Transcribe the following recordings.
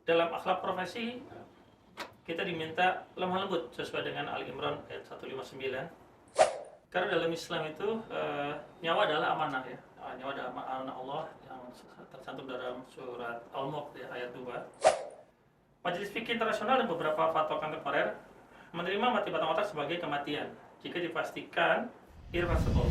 dalam akhlak profesi kita diminta lemah lembut sesuai dengan Ali Imran ayat 159. Karena dalam Islam itu nyawa adalah amanah ya. Nyawa adalah amanah Allah yang tercantum dalam surat Al-Mulk ya, ayat 2. Majelis Fikih Internasional dan beberapa fatwa kontemporer menerima mati batang otak sebagai kematian jika dipastikan irreversible.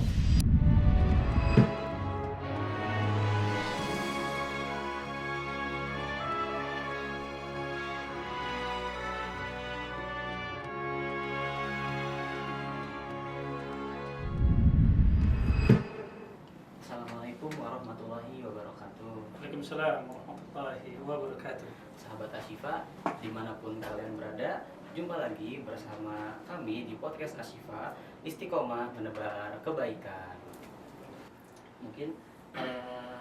Assalamualaikum warahmatullahi wabarakatuh. Waalaikumsalam warahmatullahi wabarakatuh. Sahabat Asyifa, dimanapun kalian berada, jumpa lagi bersama kami di podcast Asyifa, Istiqomah Menebar Kebaikan. Mungkin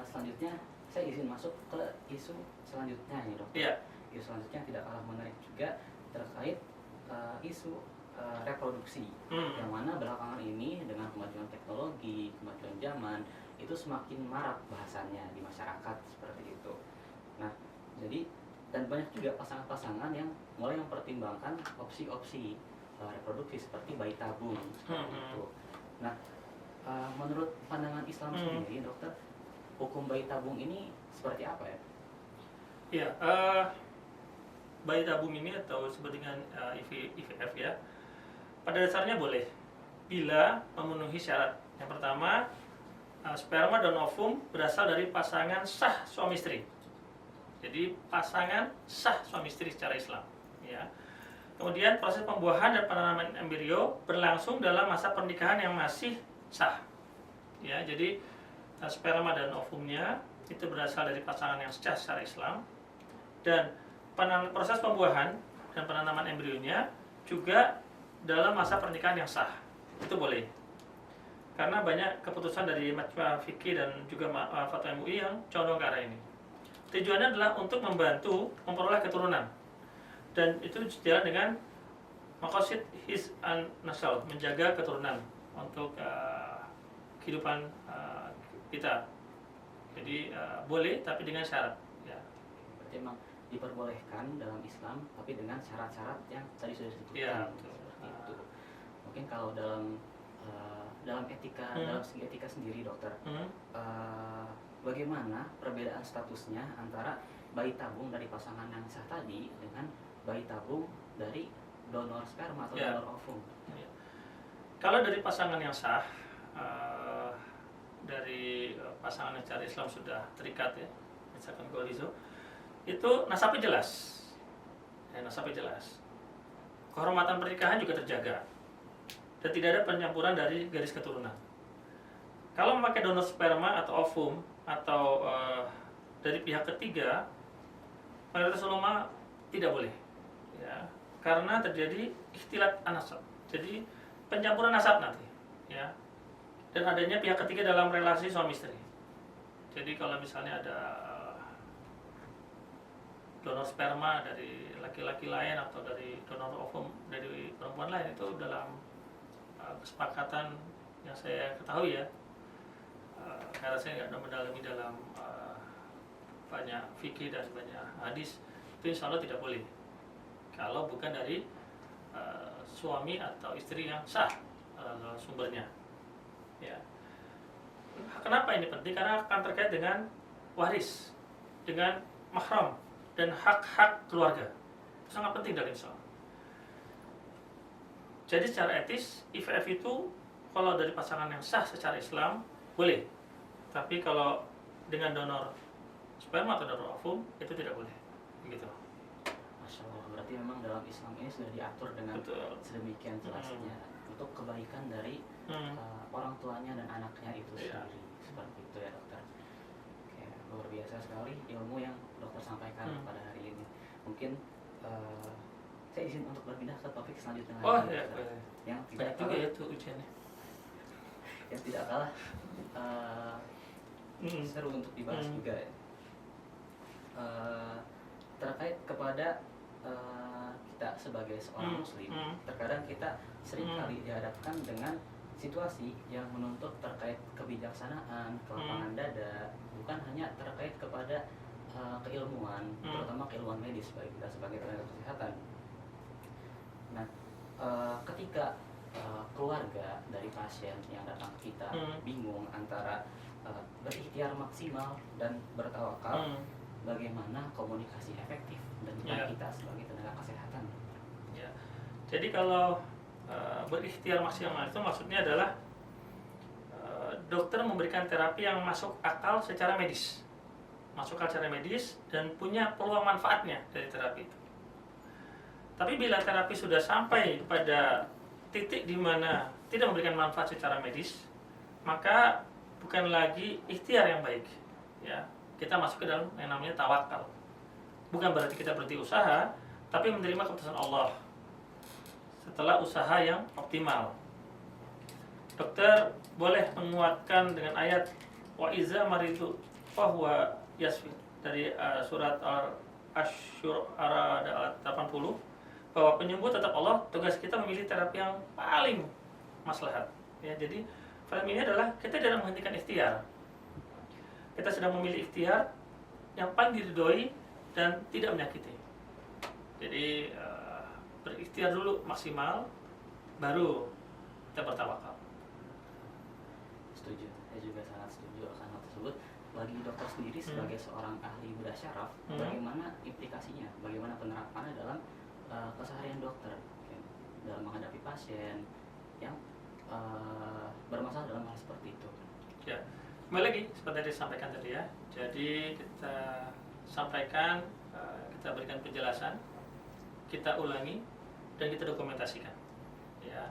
selanjutnya saya izin masuk ke isu selanjutnya nih dok. Iya. Isu selanjutnya tidak kalah menarik juga terkait isu reproduksi, yang mana belakangan ini dengan kemajuan teknologi, kemajuan zaman itu semakin marak bahasannya di masyarakat seperti itu. Nah, jadi dan banyak juga pasangan-pasangan yang mulai mempertimbangkan opsi-opsi reproduksi seperti bayi tabung seperti itu. Nah, menurut pandangan Islam sendiri, dokter, hukum bayi tabung ini seperti apa ya? Iya, bayi tabung ini atau disebut dengan IVF ya, pada dasarnya boleh bila memenuhi syarat. Yang pertama, sperma dan ovum berasal dari pasangan sah suami istri. Jadi pasangan sah suami istri secara Islam ya. Kemudian proses pembuahan dan penanaman embrio berlangsung dalam masa pernikahan yang masih sah ya. Jadi sperma dan ovumnya itu berasal dari pasangan yang sah secara Islam, dan proses pembuahan dan penanaman embrionya juga dalam masa pernikahan yang sah. Itu boleh. Karena banyak keputusan dari Majma' Fikih dan juga Fatwa MUI yang condong ke arah ini. Tujuannya adalah untuk membantu memperoleh keturunan, dan itu sejalan dengan maqasid his an nasal, menjaga keturunan untuk kehidupan kita. Jadi boleh tapi dengan syarat ya. Berarti memang diperbolehkan dalam Islam tapi dengan syarat-syarat yang tadi sudah disebutkan. Ya, itu. Mungkin kalau dalam etika, dalam segi etika sendiri dokter, bagaimana perbedaan statusnya antara bayi tabung dari pasangan yang sah tadi dengan bayi tabung dari donor sperma atau donor ovum? Ya. Kalau dari pasangan yang sah, dari pasangan yang secara Islam sudah terikat ya, misalkan Golizo, itu nasabnya jelas. Ya, nasabnya jelas. Kehormatan pernikahan juga terjaga. Dan tidak ada pencampuran dari garis keturunan. Kalau memakai donor sperma atau ovum atau dari pihak ketiga, mayoritas ulama tidak boleh ya, karena terjadi ikhtilat an-nasab, jadi pencampuran nasab nanti ya, dan adanya pihak ketiga dalam relasi suami istri. Jadi kalau misalnya ada donor sperma dari laki-laki lain atau dari donor ovum dari perempuan lain, itu dalam kesepakatan yang saya ketahui ya, karena saya nggak mendalami dalam banyak fikih dan banyak hadis, itu insya Allah tidak boleh kalau bukan dari suami atau istri yang sah sumbernya ya. Kenapa ini penting? Karena akan terkait dengan waris, dengan mahram dan hak-hak keluarga. Itu sangat penting dalam Islam. Jadi secara etis IVF itu kalau dari pasangan yang sah secara Islam boleh, tapi kalau dengan donor sperma atau donor ovum itu tidak boleh, begitu. Masya Allah, berarti memang dalam Islam ini sudah diatur dengan sedemikian jelasnya untuk kebaikan dari orang tuanya dan anaknya itu sendiri. Seperti itu ya dokter. Oke, luar biasa sekali ilmu yang dokter sampaikan pada hari ini. Mungkin saya izin untuk berpindah ke topik selanjutnya lagi. Ya, yang tidak juga ya itu ujiannya. Yang tidak kalah seru untuk dibahas juga ya. Terkait kepada kita sebagai seorang muslim, terkadang kita seringkali dihadapkan dengan situasi yang menuntut terkait kebijaksanaan, kelapangan dada, bukan hanya terkait kepada keilmuan, terutama keilmuan medis bagi kita sebagai tenaga kesehatan. Nah, ketika keluarga dari pasien yang datang ke kita bingung antara berikhtiar maksimal dan bertawakal, bagaimana komunikasi efektif dengan kita sebagai tenaga kesehatan? Ya. Jadi kalau berikhtiar maksimal itu maksudnya adalah dokter memberikan terapi yang masuk akal secara medis, dan punya peluang manfaatnya dari terapi itu. Tapi bila terapi sudah sampai pada titik di mana tidak memberikan manfaat secara medis, maka bukan lagi ikhtiar yang baik. Ya, kita masuk ke dalam yang namanya tawakal. Bukan berarti kita berhenti usaha, tapi menerima keputusan Allah setelah usaha yang optimal. Dokter boleh menguatkan dengan ayat wa iza maridu fahuwa yasfi dari surat Asy-Syu'ara ayat 80, bahwa penyembuh tetap Allah. Tugas kita memilih terapi yang paling maslahat. Ya, jadi film ini adalah kita tidak menghentikan ikhtiar. Kita sedang memilih ikhtiar yang paling diridhoi dan tidak menyakiti. Jadi berikhtiar dulu maksimal, baru kita bertawakal. Setuju, saya juga sangat setuju akan hal tersebut. Bagi dokter sendiri sebagai seorang ahli bedah syaraf, bagaimana implikasinya, bagaimana penerapannya dalam keseharian dokter dalam menghadapi pasien yang bermasalah dalam hal seperti itu? Ya, kembali lagi seperti yang disampaikan tadi ya. Jadi kita sampaikan, kita berikan penjelasan, kita ulangi, dan kita dokumentasikan. Ya,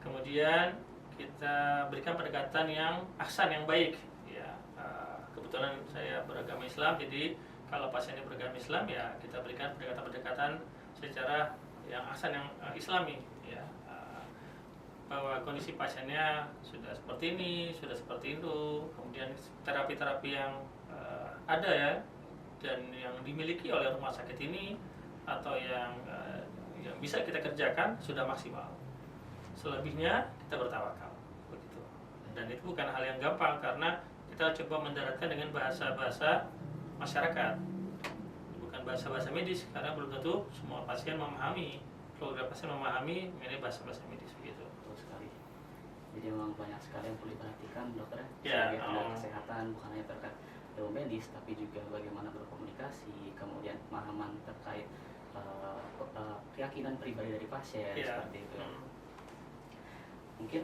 kemudian kita berikan pendekatan yang ahsan, yang baik. Ya, kebetulan saya beragama Islam, jadi kalau pasiennya beragama Islam, ya kita berikan pendekatan secara yang ahsan, yang Islami. Ya, bahwa kondisi pasiennya sudah seperti ini, sudah seperti itu, kemudian terapi-terapi yang ada ya, dan yang dimiliki oleh rumah sakit ini atau yang bisa kita kerjakan sudah maksimal. Selebihnya kita bertawakal, begitu. Dan itu bukan hal yang gampang karena kita coba mendaratkan dengan bahasa-bahasa masyarakat, bukan bahasa-bahasa medis, karena belum tentu semua pasien memahami, keluarga pasien memahami mengenai bahasa-bahasa medis, begitu. Betul sekali. Jadi memang banyak sekali yang perlu diperhatikan dokter ya, sebagai tenaga kesehatan, bukan hanya terkait ilmu medis, tapi juga bagaimana berkomunikasi, kemudian pemahaman terkait keyakinan pribadi dari pasien, seperti itu. Mungkin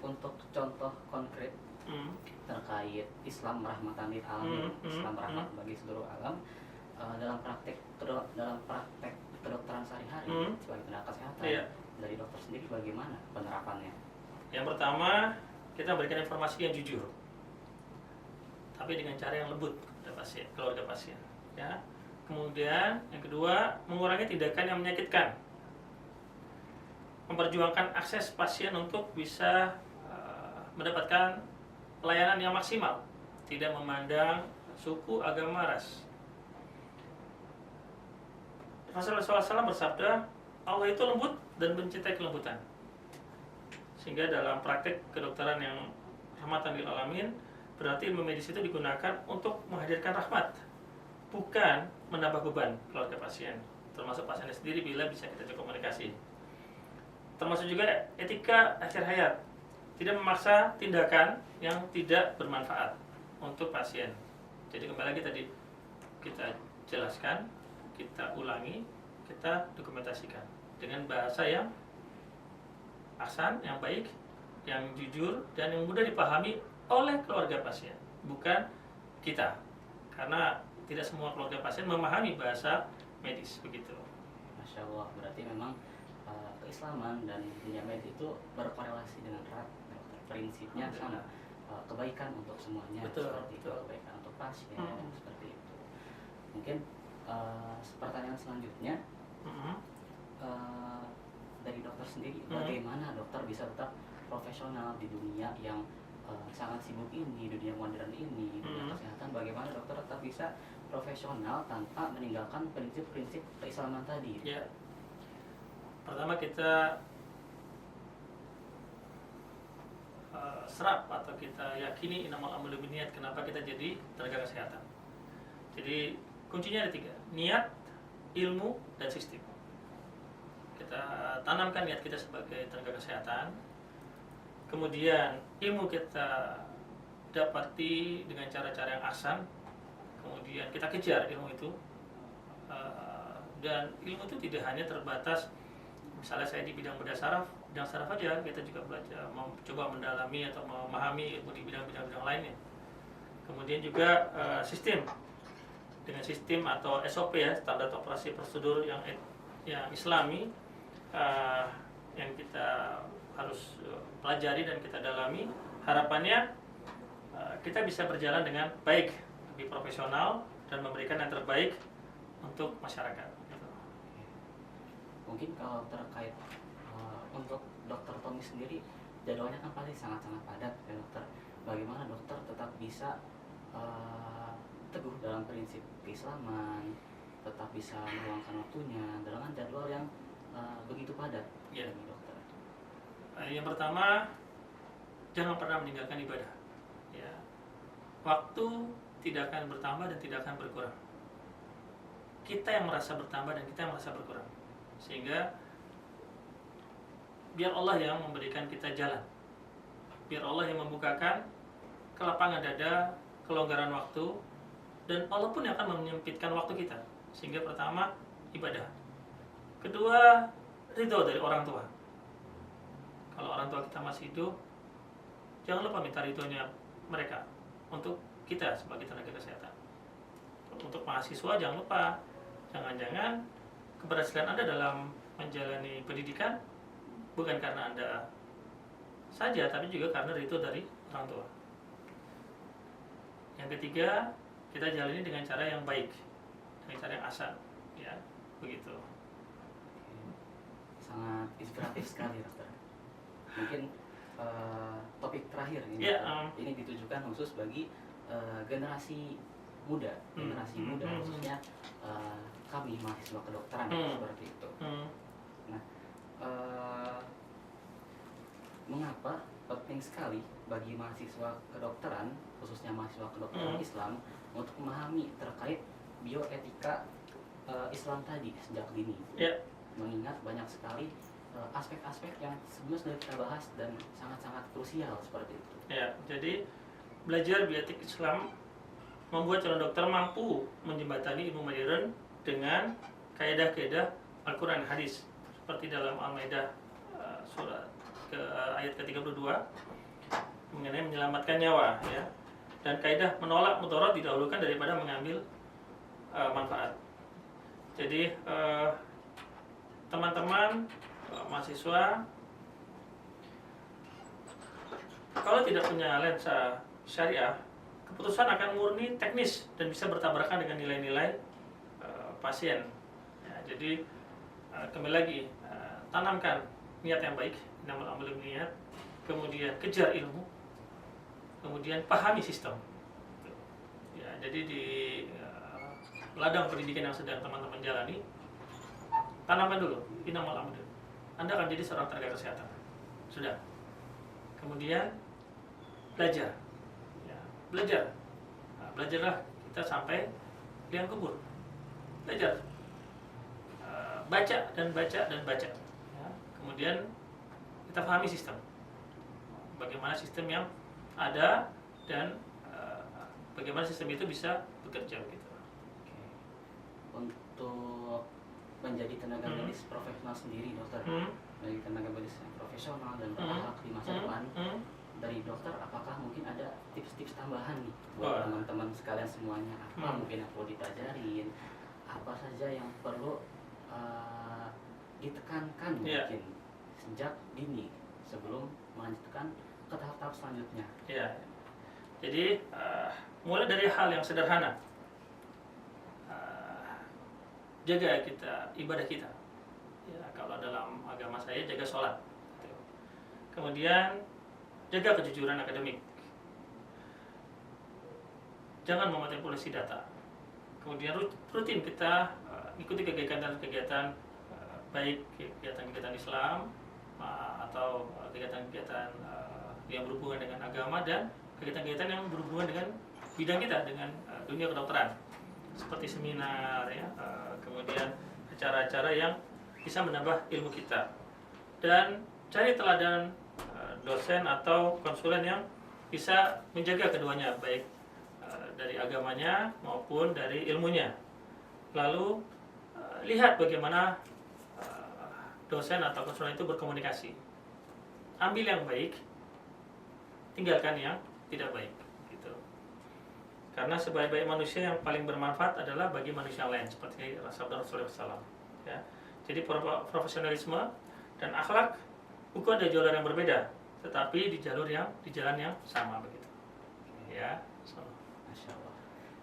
untuk contoh konkret terkait Islam rahmatan lil alamin, Islam rahmat bagi seluruh alam, dalam praktek kedokteran sehari-hari sebagai tenaga kesehatan, dari dokter sendiri bagaimana penerapannya? Yang pertama, kita berikan informasi yang jujur, tapi dengan cara yang lembut kepada pasien, keluarga pasien. Ya. Kemudian yang kedua, mengurangi tindakan yang menyakitkan, memperjuangkan akses pasien untuk bisa mendapatkan pelayanan yang maksimal, tidak memandang suku, agama, ras. Rasulullah SAW bersabda, Allah itu lembut dan mencintai kelembutan. Sehingga dalam praktek kedokteran yang rahmatan lil alamin, berarti ilmu medis itu digunakan untuk menghadirkan rahmat, bukan menambah beban keluarga pasien, termasuk pasiennya sendiri bila bisa kita komunikasi. Termasuk juga etika akhir hayat, tidak memaksa tindakan yang tidak bermanfaat untuk pasien. Jadi kembali lagi tadi kita jelaskan, kita ulangi, kita dokumentasikan dengan bahasa yang ahsan, yang baik, yang jujur, dan yang mudah dipahami oleh keluarga pasien, bukan kita. Karena tidak semua keluarga pasien memahami bahasa medis, begitu. Masya Allah, berarti memang keislaman dan dunia medis itu berkorelasi dengan erat. Prinsipnya sama, kebaikan untuk semuanya, betul, seperti itu, kebaikan untuk pasien, seperti itu. Mungkin pertanyaan selanjutnya, dari dokter sendiri, bagaimana dokter bisa tetap profesional di dunia yang sangat sibuk ini, dunia modern ini, dunia kesehatan? Bagaimana dokter tetap bisa profesional tanpa meninggalkan prinsip-prinsip keislaman tadi? Ya. Pertama kita serap atau kita yakini innamal a'malu binniyat. Kenapa kita jadi tenaga kesehatan? Jadi kuncinya ada 3, niat, ilmu, dan sistem. Kita tanamkan niat kita sebagai tenaga kesehatan, kemudian ilmu kita dapati dengan cara-cara yang ahsan, kemudian kita kejar ilmu itu. Dan ilmu itu tidak hanya terbatas, misalnya saya di bidang bidang saraf aja, kita juga belajar, coba mendalami atau memahami ilmu di bidang-bidang lainnya. Kemudian juga sistem, dengan sistem atau SOP ya, standar operasi prosedur yang islami, yang kita harus pelajari dan kita dalami. Harapannya kita bisa berjalan dengan baik, lebih profesional, dan memberikan yang terbaik untuk masyarakat. Mungkin kalau terkait untuk Dokter Tommy sendiri, jadwalnya kan pasti sangat-sangat padat ya dokter. Bagaimana dokter tetap bisa teguh dalam prinsip keislaman, tetap bisa meluangkan waktunya dengan jadwal yang begitu padat? Ya. Dokter. Yang pertama, jangan pernah meninggalkan ibadah. Ya. Waktu tidak akan bertambah dan tidak akan berkurang. Kita yang merasa bertambah dan kita yang merasa berkurang. Sehingga biar Allah yang memberikan kita jalan, biar Allah yang membukakan kelapangan dada, kelonggaran waktu, dan Allah pun yang akan menyempitkan waktu kita. Sehingga pertama, ibadah. Kedua, ridho dari orang tua. Kalau orang tua kita masih hidup, jangan lupa minta ridhonya mereka untuk kita sebagai tenaga kesehatan. Untuk mahasiswa jangan lupa, jangan-jangan keberhasilan Anda dalam menjalani pendidikan bukan karena Anda saja, tapi juga karena ridho dari orang tua. Yang ketiga, kita jalani dengan cara yang baik, dengan cara yang ahsan, ya, begitu. Sangat inspiratif sekali dokter. Mungkin topik terakhir ini, ini ditujukan khusus bagi generasi muda, khususnya kami mahasiswa kedokteran seperti itu. Nah, mengapa penting sekali bagi mahasiswa kedokteran, khususnya mahasiswa kedokteran Islam, untuk memahami terkait bioetika Islam tadi sejak dini? Mengingat banyak sekali aspek-aspek yang sebelumnya sudah kita bahas dan sangat-sangat krusial seperti itu. Ya, jadi belajar bioetik Islam membuat calon dokter mampu menjembatani ilmu modern dengan kaidah-kaidah Al-Quran dan Hadis, seperti dalam Al-Maidah surat ayat ke-32 mengenai menyelamatkan nyawa, ya, dan kaidah menolak mudarat didahulukan daripada mengambil manfaat. Jadi teman-teman mahasiswa, kalau tidak punya lensa syariah, keputusan akan murni teknis dan bisa bertabrakan dengan nilai-nilai pasien. Ya, jadi kembali lagi, tanamkan niat yang baik, namal amal niat, kemudian kejar ilmu, kemudian pahami sistem. Ya, jadi di ladang pendidikan yang sedang teman-teman jalani, tanamkan dulu inamal amal. Anda akan jadi seorang tenaga kesehatan. Sudah. Kemudian belajar. Ya, belajar. Nah, belajarlah kita sampai liang kubur. Belajar. Baca dan baca dan baca. Ya, kemudian kita pahami sistem. Bagaimana sistem yang ada dan bagaimana sistem itu bisa bekerja gitu. Untuk menjadi tenaga medis profesional sendiri dokter, menjadi tenaga medis yang profesional dan berakhlak di masa depan, dari dokter apakah mungkin ada tips-tips tambahan nih buat teman-teman sekalian semuanya? Apa mungkin yang perlu dipelajarin, apa saja yang perlu ditekankan mungkin sejak dini sebelum melanjutkan ke tahap-tahap selanjutnya? Ya, jadi mulai dari hal yang sederhana. Jaga kita ibadah kita. Ya, kalau dalam agama saya jaga sholat. Kemudian jaga kejujuran akademik. Jangan memanipulasi data. Kemudian rutin kita ikuti kegiatan-kegiatan baik kegiatan-kegiatan Islam atau kegiatan-kegiatan yang berhubungan dengan agama dan kegiatan-kegiatan yang berhubungan dengan bidang kita, dengan dunia kedokteran. seperti seminar ya, kemudian acara-acara yang bisa menambah ilmu kita, dan cari teladan dosen atau konsulen yang bisa menjaga keduanya, baik dari agamanya maupun dari ilmunya. Lalu lihat bagaimana dosen atau konsulen itu berkomunikasi. Ambil yang baik, tinggalkan yang tidak baik, gitu. Karena sebaik-baik manusia yang paling bermanfaat adalah bagi manusia lain, seperti sabda Rasulullah SAW. Ya. Jadi profesionalisme dan akhlak bukan ada jalur yang berbeda, tetapi di jalan yang sama, begitu. Ya. So. Masya Allah,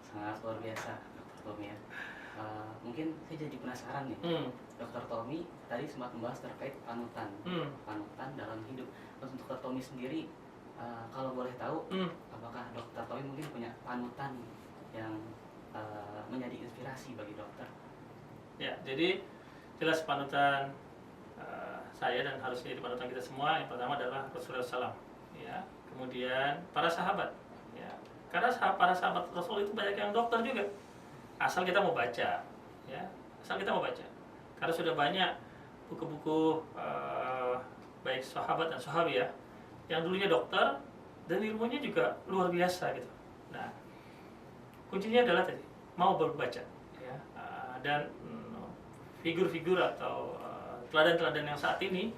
sangat luar biasa, Dr. Tommy ya. Mungkin saya jadi penasaran nih, Dr. Tommy tadi sempat membahas terkait panutan, panutan dalam hidup. Untuk Dr. Tommy sendiri, kalau boleh tahu, apakah Dr. Tommy mungkin punya panutan yang menjadi inspirasi bagi dokter? Ya, jadi jelas panutan saya dan harus jadi panutan kita semua. Yang pertama adalah Rasulullah SAW, ya. Kemudian para sahabat, ya. Karena para sahabat Rasul itu banyak yang dokter juga. Asal kita mau baca, ya. Asal kita mau baca. Karena sudah banyak buku-buku baik sahabat dan sahabi ya, yang dulunya dokter dan ilmunya juga luar biasa gitu. Nah, kuncinya adalah tadi mau berbaca, ya. Dan figur-figur atau teladan-teladan yang saat ini,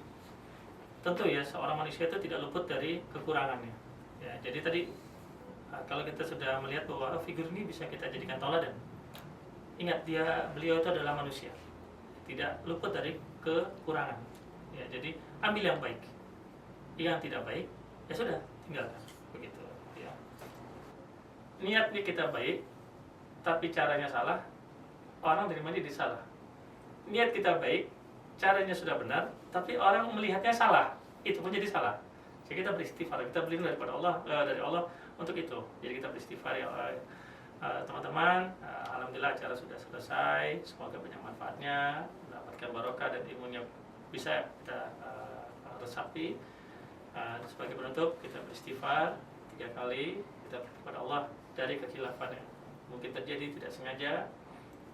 tentu ya seorang manusia itu tidak luput dari kekurangannya. Ya, jadi tadi kalau kita sudah melihat bahwa figur ini bisa kita jadikan teladan, ingat beliau itu adalah manusia, tidak luput dari kekurangan. Ya, jadi ambil yang baik, yang tidak baik ya sudah tinggalkan, begitu. Ya. Niatnya kita baik, tapi caranya salah, orang terimanya jadi salah. Niat kita baik, caranya sudah benar, tapi orang melihatnya salah, itu pun jadi salah. Jadi kita beristighfar, kita berlindung daripada Allah, dari Allah untuk itu. Jadi kita beristighfar ya teman-teman. Alhamdulillah acara sudah selesai, semoga banyak manfaatnya, mendapatkan barokah dan ilmunya bisa kita resapi. Sebagai penutup kita beristighfar 3 kali, kita kepada Allah dari kekhilafan yang mungkin terjadi tidak sengaja,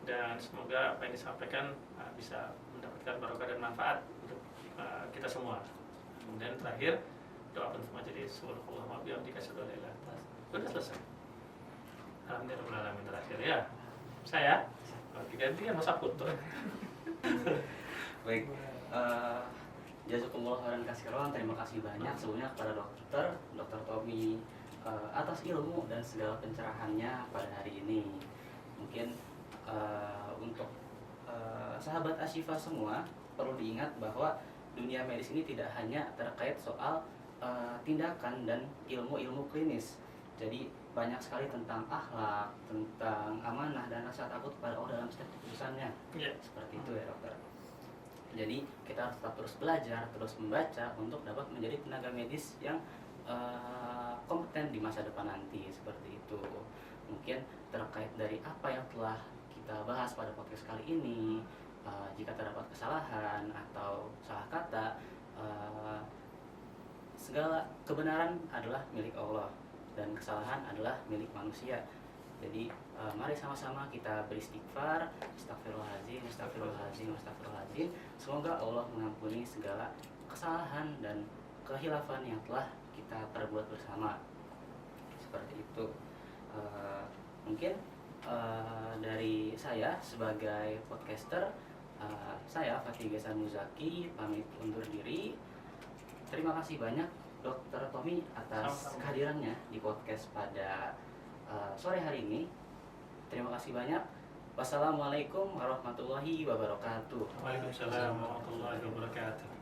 dan semoga apa yang disampaikan bisa mendapatkan barokah dan manfaat untuk kita semua. Kemudian terakhir doa penutup majelis, subhanallah wa bihamdihi asyhadu an la ilaha illa anta. Sudah selesai. Alhamdulillah terakhir ya. Saya gantian masa putus. Baik. Jazakumullah khairan katsiran. Terima kasih banyak sebelumnya kepada Dr. Tommy atas ilmu dan segala pencerahannya pada hari ini. Mungkin untuk sahabat Asyifa semua perlu diingat bahwa dunia medis ini tidak hanya terkait soal tindakan dan ilmu-ilmu klinis. Jadi banyak sekali tentang akhlak, tentang amanah dan rasa takut pada Allah dalam setiap keputusannya. Seperti itu ya dokter. Jadi kita harus tetap terus belajar, terus membaca untuk dapat menjadi tenaga medis yang kompeten di masa depan nanti. Seperti itu. Mungkin terkait dari apa yang telah kita bahas pada podcast kali ini, jika terdapat kesalahan atau salah kata, segala kebenaran adalah milik Allah dan kesalahan adalah milik manusia. Jadi mari sama-sama kita beristighfar, astagfirullahaladzim, astagfirullahaladzim, astagfirullahaladzim. Semoga Allah mengampuni segala kesalahan dan kehilafan yang telah kita perbuat bersama. Seperti itu. Mungkin dari saya sebagai podcaster, saya Fatih Gesan Muzaki pamit undur diri. Terima kasih banyak Dr. Tommy atas kehadirannya di podcast pada sore hari ini. Terima kasih banyak. Wassalamualaikum warahmatullahi wabarakatuh. Waalaikumsalam warahmatullahi wabarakatuh.